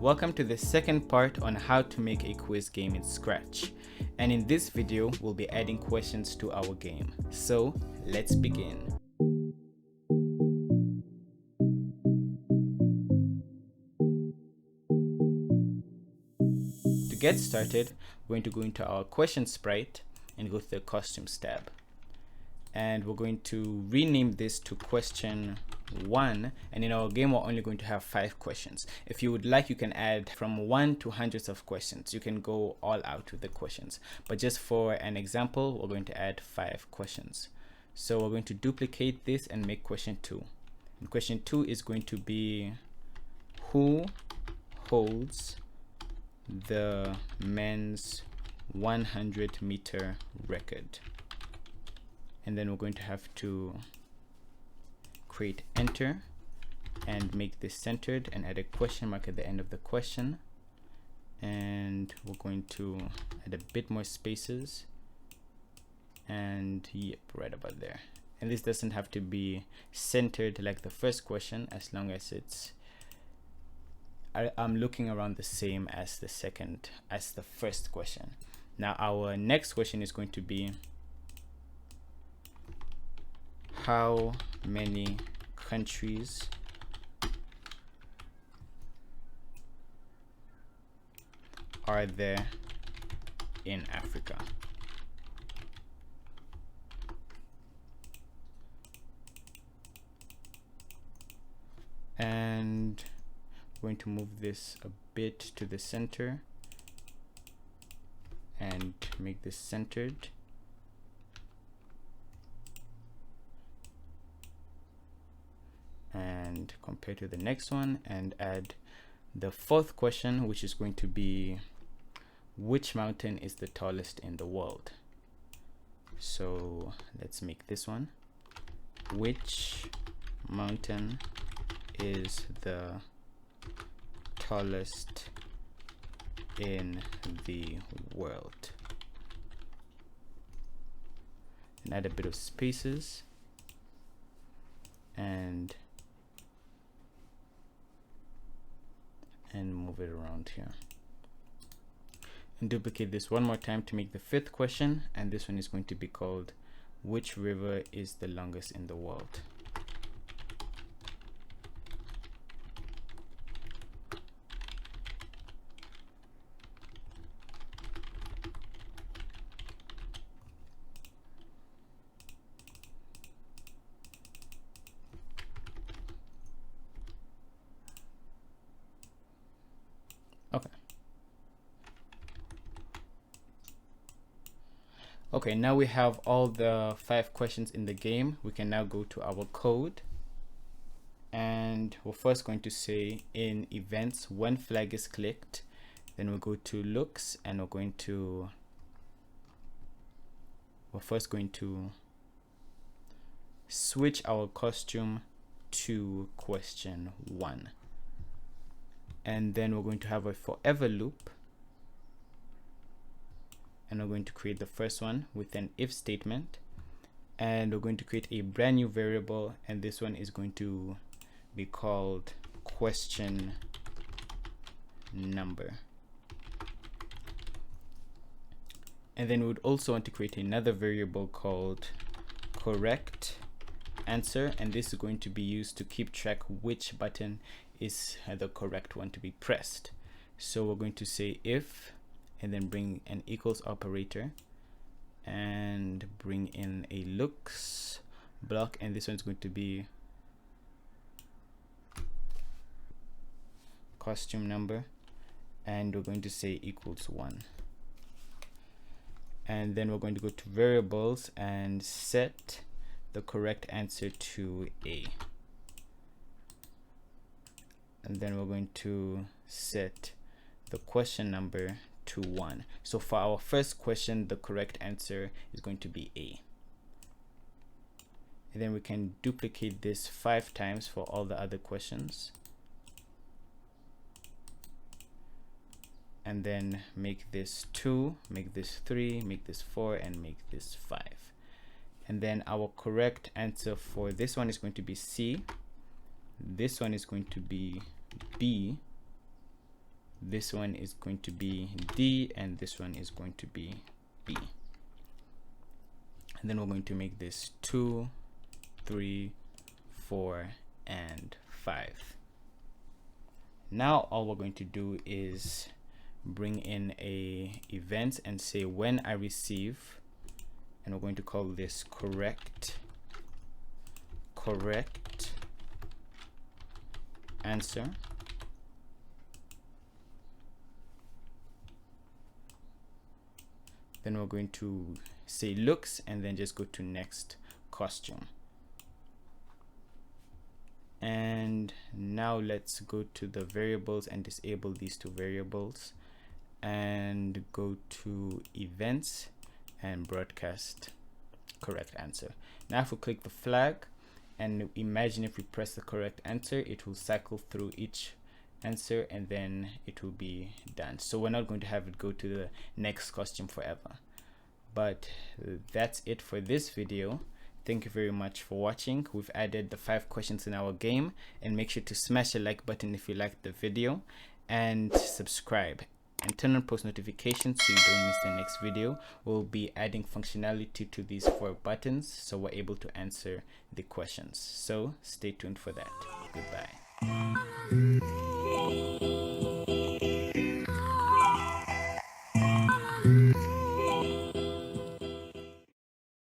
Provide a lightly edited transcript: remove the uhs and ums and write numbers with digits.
Welcome to the second part on how to make a quiz game in Scratch. And in this video, we'll be adding questions to our game. So let's begin. To get started, we're going to go into our question sprite and go to the costumes tab. And we're going to rename this to question 1, and in our game we're only going to have 5 questions. If you would like, you can add from 1 to hundreds of questions. You can go all out with the questions, but just for an example, we're going to add 5 questions. So we're going to duplicate this and make question 2. And question 2 is going to be, who holds the men's 100-meter record? And then we're going to have to create enter and make this centered and add a question mark at the end of the question. And we're going to add a bit more spaces, and yep, right about there. And this doesn't have to be centered like the first question, as long as it's I'm looking around the same as the first question. Now our next question is going to be, how many countries are there in Africa? And I'm going to move this a bit to the center and make this centered. And compare to the next one and add the fourth question, which is going to be, which mountain is the tallest in the world? So let's make this one, which mountain is the tallest in the world? And add a bit of spaces and move it around here, and duplicate this one more time to make the fifth question, and this one is going to be called, which river is the longest in the world? Okay, now we have all the 5 questions in the game. We can now go to our code, and we're first going to say, in events, when flag is clicked, then we'll go to looks, and we're first going to switch our costume to question 1, and then we're going to have a forever loop. And we're going to create the first one with an if statement, and we're going to create a brand new variable, and this one is going to be called question number. And then we would also want to create another variable called correct answer, and this is going to be used to keep track which button is the correct one to be pressed. So we're going to say if, and then bring an equals operator and bring in a looks block, and this one's going to be costume number, and we're going to say equals 1. And then we're going to go to variables and set the correct answer to A, and then we're going to set the question number to 1. So for our first question, the correct answer is going to be A. And then we can duplicate this 5 times for all the other questions, and then make this 2, make this 3, make this 4, and make this 5. And then our correct answer for this one is going to be C, this one is going to be B, this one is going to be D, and this one is going to be B. And then we're going to make this 2, 3, 4, and 5. Now all we're going to do is bring in a event and say when I receive, and we're going to call this correct answer. Then we're going to say looks and then just go to next costume. And now let's go to the variables and disable these two variables and go to events and broadcast correct answer. Now if we click the flag and imagine if we press the correct answer, it will cycle through each answer and then it will be done. So we're not going to have it go to the next costume forever. But that's it for this video. Thank you very much for watching. We've added the 5 questions in our game, and make sure to smash the like button if you liked the video and subscribe and turn on post notifications so you don't miss the next video. We'll be adding functionality to these 4 buttons so we're able to answer the questions. So stay tuned for that. Goodbye.